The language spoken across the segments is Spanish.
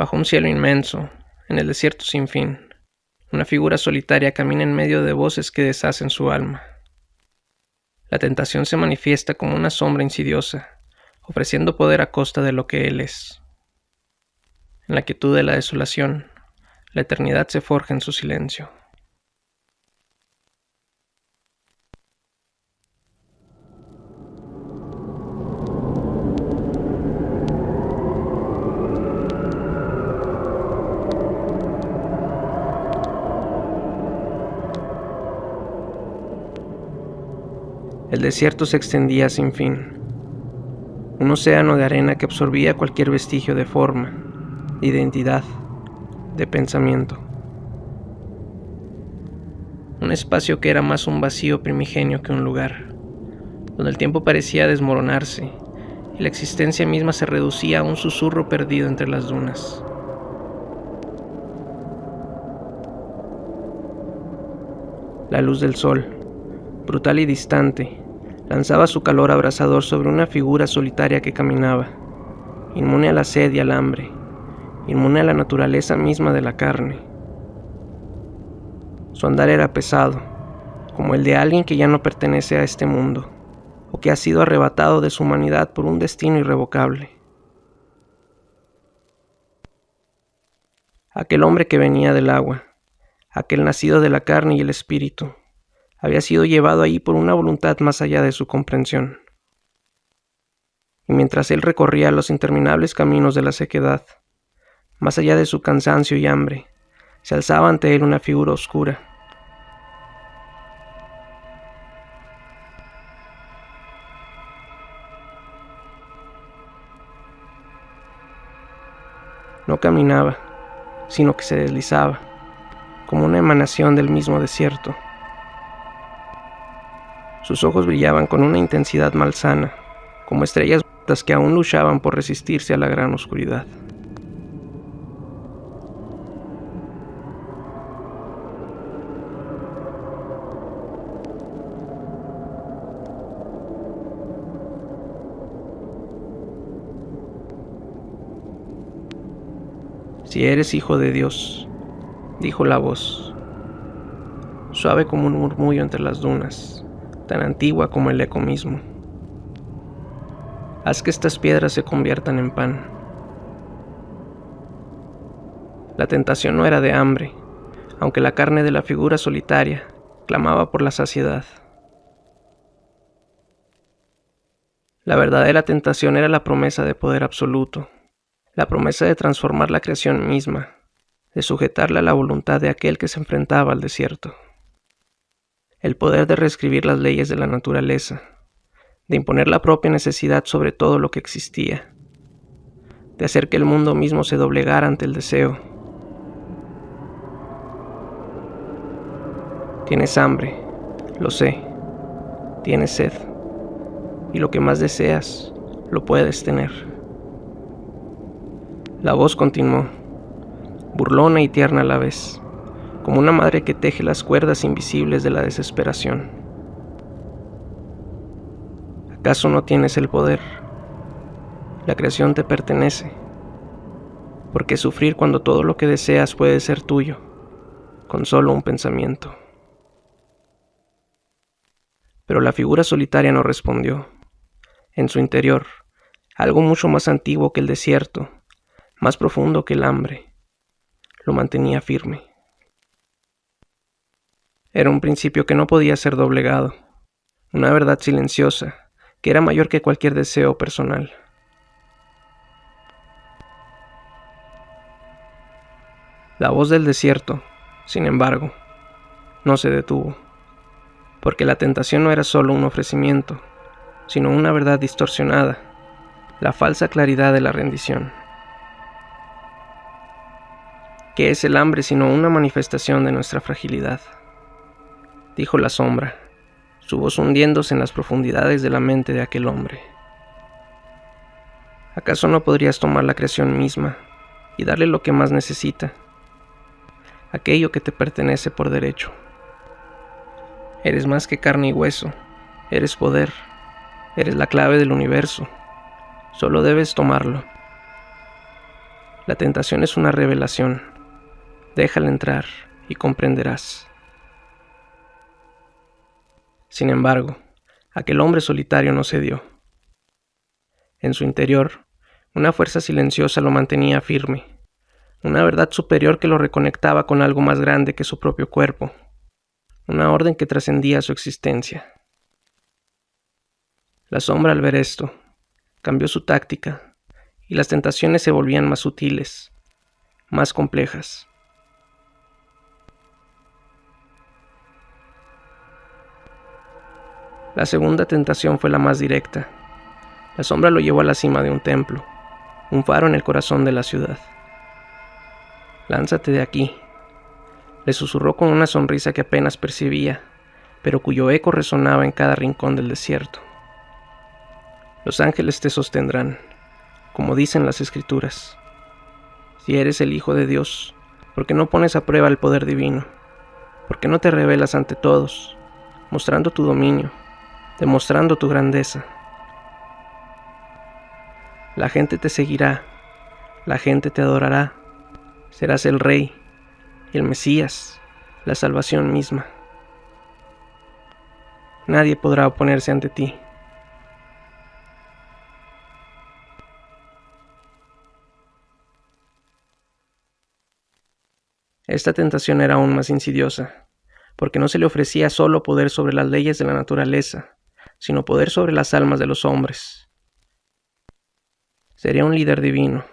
Bajo un cielo inmenso, en el desierto sin fin, una figura solitaria camina en medio de voces que deshacen su alma. La tentación se manifiesta como una sombra insidiosa, ofreciendo poder a costa de lo que él es. En la quietud de la desolación, la eternidad se forja en su silencio. El desierto se extendía sin fin, un océano de arena que absorbía cualquier vestigio de forma, de identidad, de pensamiento. Un espacio que era más un vacío primigenio que un lugar, donde el tiempo parecía desmoronarse y la existencia misma se reducía a un susurro perdido entre las dunas. La luz del sol, brutal y distante, lanzaba su calor abrasador sobre una figura solitaria que caminaba, inmune a la sed y al hambre, inmune a la naturaleza misma de la carne. Su andar era pesado, como el de alguien que ya no pertenece a este mundo, o que ha sido arrebatado de su humanidad por un destino irrevocable. Aquel hombre que venía del agua, aquel nacido de la carne y el espíritu, había sido llevado allí por una voluntad más allá de su comprensión. Y mientras él recorría los interminables caminos de la sequedad, más allá de su cansancio y hambre, se alzaba ante él una figura oscura. No caminaba, sino que se deslizaba, como una emanación del mismo desierto. Sus ojos brillaban con una intensidad malsana, como estrellas que aún luchaban por resistirse a la gran oscuridad. Si eres hijo de Dios, dijo la voz, suave como un murmullo entre las dunas, tan antigua como el eco mismo. Haz que estas piedras se conviertan en pan. La tentación no era de hambre, aunque la carne de la figura solitaria clamaba por la saciedad. La verdadera tentación era la promesa de poder absoluto, la promesa de transformar la creación misma, de sujetarla a la voluntad de aquel que se enfrentaba al desierto. El poder de reescribir las leyes de la naturaleza, de imponer la propia necesidad sobre todo lo que existía, de hacer que el mundo mismo se doblegara ante el deseo. Tienes hambre, lo sé, tienes sed, y lo que más deseas, lo puedes tener. La voz continuó, burlona y tierna a la vez, como una madre que teje las cuerdas invisibles de la desesperación. ¿Acaso no tienes el poder? La creación te pertenece. ¿Por qué sufrir cuando todo lo que deseas puede ser tuyo, con solo un pensamiento? Pero la figura solitaria no respondió. En su interior, algo mucho más antiguo que el desierto, más profundo que el hambre, lo mantenía firme. Era un principio que no podía ser doblegado, una verdad silenciosa, que era mayor que cualquier deseo personal. La voz del desierto, sin embargo, no se detuvo, porque la tentación no era solo un ofrecimiento, sino una verdad distorsionada, la falsa claridad de la rendición. ¿Qué es el hambre sino una manifestación de nuestra fragilidad?, dijo la sombra, su voz hundiéndose en las profundidades de la mente de aquel hombre. ¿Acaso no podrías tomar la creación misma y darle lo que más necesita? Aquello que te pertenece por derecho. Eres más que carne y hueso, eres poder, eres la clave del universo. Solo debes tomarlo. La tentación es una revelación. Déjala entrar y comprenderás. Sin embargo, aquel hombre solitario no cedió. En su interior, una fuerza silenciosa lo mantenía firme, una verdad superior que lo reconectaba con algo más grande que su propio cuerpo, una orden que trascendía su existencia. La sombra, al ver esto, cambió su táctica, y las tentaciones se volvían más sutiles, más complejas. La segunda tentación fue la más directa. La sombra lo llevó a la cima de un templo, un faro en el corazón de la ciudad. «Lánzate de aquí», le susurró con una sonrisa que apenas percibía, pero cuyo eco resonaba en cada rincón del desierto. «Los ángeles te sostendrán, como dicen las Escrituras. Si eres el Hijo de Dios, ¿por qué no pones a prueba el poder divino? ¿Por qué no te revelas ante todos, mostrando tu dominio, demostrando tu grandeza? La gente te seguirá, la gente te adorará, serás el Rey, el Mesías, la salvación misma. Nadie podrá oponerse ante ti». Esta tentación era aún más insidiosa, porque no se le ofrecía solo poder sobre las leyes de la naturaleza, sino poder sobre las almas de los hombres. Sería un líder divino,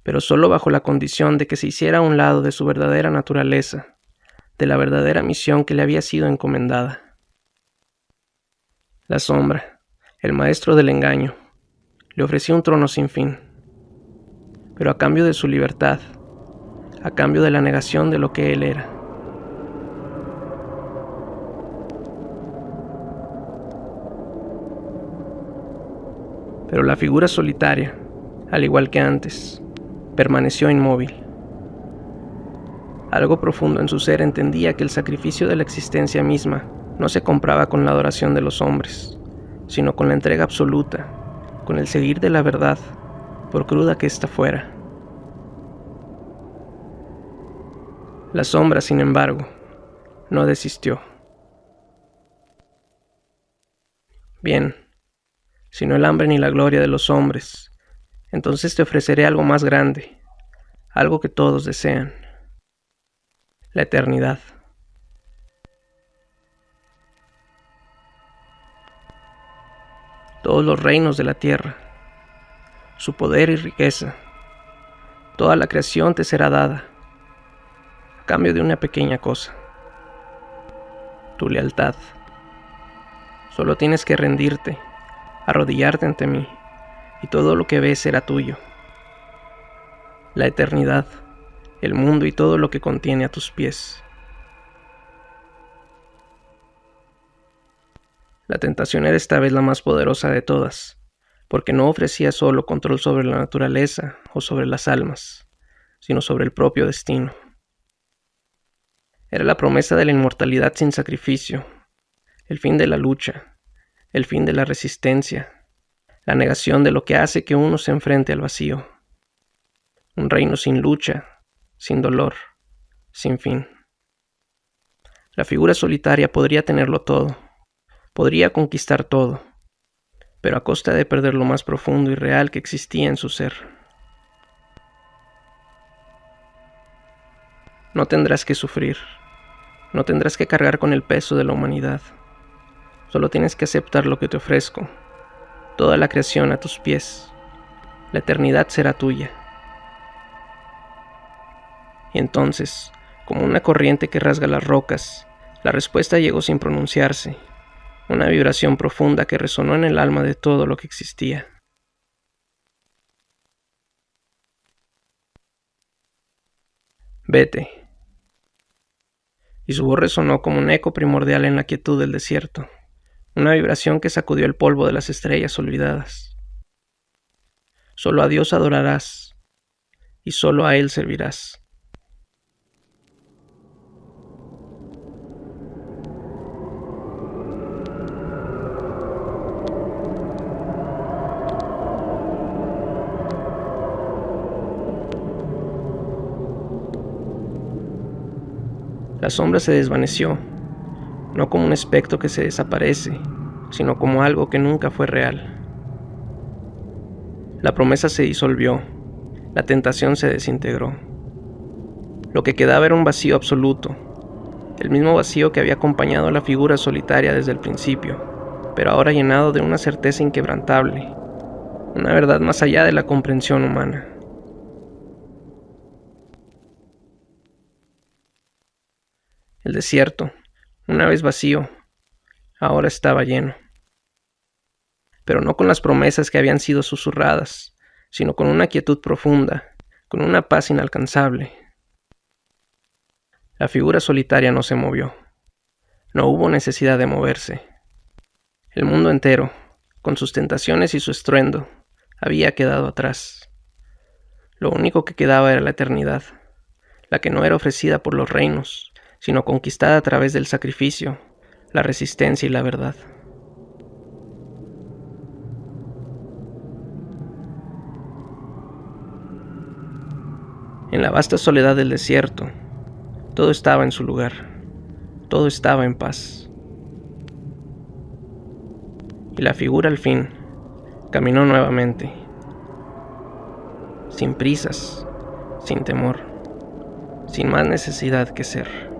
pero solo bajo la condición de que se hiciera a un lado de su verdadera naturaleza, de la verdadera misión que le había sido encomendada. La sombra, el maestro del engaño, le ofrecía un trono sin fin, pero a cambio de su libertad, a cambio de la negación de lo que él era. Pero la figura solitaria, al igual que antes, permaneció inmóvil. Algo profundo en su ser entendía que el sacrificio de la existencia misma no se compraba con la adoración de los hombres, sino con la entrega absoluta, con el seguir de la verdad, por cruda que ésta fuera. La sombra, sin embargo, no desistió. «Bien, si no el hambre ni la gloria de los hombres, entonces te ofreceré algo más grande, algo que todos desean: la eternidad». Todos los reinos de la tierra, su poder y riqueza, toda la creación te será dada, a cambio de una pequeña cosa: tu lealtad. Solo tienes que rendirte, arrodillarte ante mí, y todo lo que ves será tuyo. La eternidad, el mundo y todo lo que contiene a tus pies. La tentación era esta vez la más poderosa de todas, porque no ofrecía solo control sobre la naturaleza o sobre las almas, sino sobre el propio destino. Era la promesa de la inmortalidad sin sacrificio, el fin de la lucha, el fin de la resistencia, la negación de lo que hace que uno se enfrente al vacío. Un reino sin lucha, sin dolor, sin fin. La figura solitaria podría tenerlo todo, podría conquistar todo, pero a costa de perder lo más profundo y real que existía en su ser. No tendrás que sufrir, no tendrás que cargar con el peso de la humanidad. Solo tienes que aceptar lo que te ofrezco, toda la creación a tus pies. La eternidad será tuya. Y entonces, como una corriente que rasga las rocas, la respuesta llegó sin pronunciarse, una vibración profunda que resonó en el alma de todo lo que existía. «Vete». Y su voz resonó como un eco primordial en la quietud del desierto, una vibración que sacudió el polvo de las estrellas olvidadas. Solo a Dios adorarás, y solo a Él servirás. La sombra se desvaneció, no como un espectro que se desaparece, sino como algo que nunca fue real. La promesa se disolvió, la tentación se desintegró. Lo que quedaba era un vacío absoluto, el mismo vacío que había acompañado a la figura solitaria desde el principio, pero ahora llenado de una certeza inquebrantable, una verdad más allá de la comprensión humana. El desierto, una vez vacío, ahora estaba lleno. Pero no con las promesas que habían sido susurradas, sino con una quietud profunda, con una paz inalcanzable. La figura solitaria no se movió. No hubo necesidad de moverse. El mundo entero, con sus tentaciones y su estruendo, había quedado atrás. Lo único que quedaba era la eternidad, la que no era ofrecida por los reinos, sino conquistada a través del sacrificio, la resistencia y la verdad. En la vasta soledad del desierto, todo estaba en su lugar, todo estaba en paz. Y la figura al fin caminó nuevamente, sin prisas, sin temor, sin más necesidad que ser.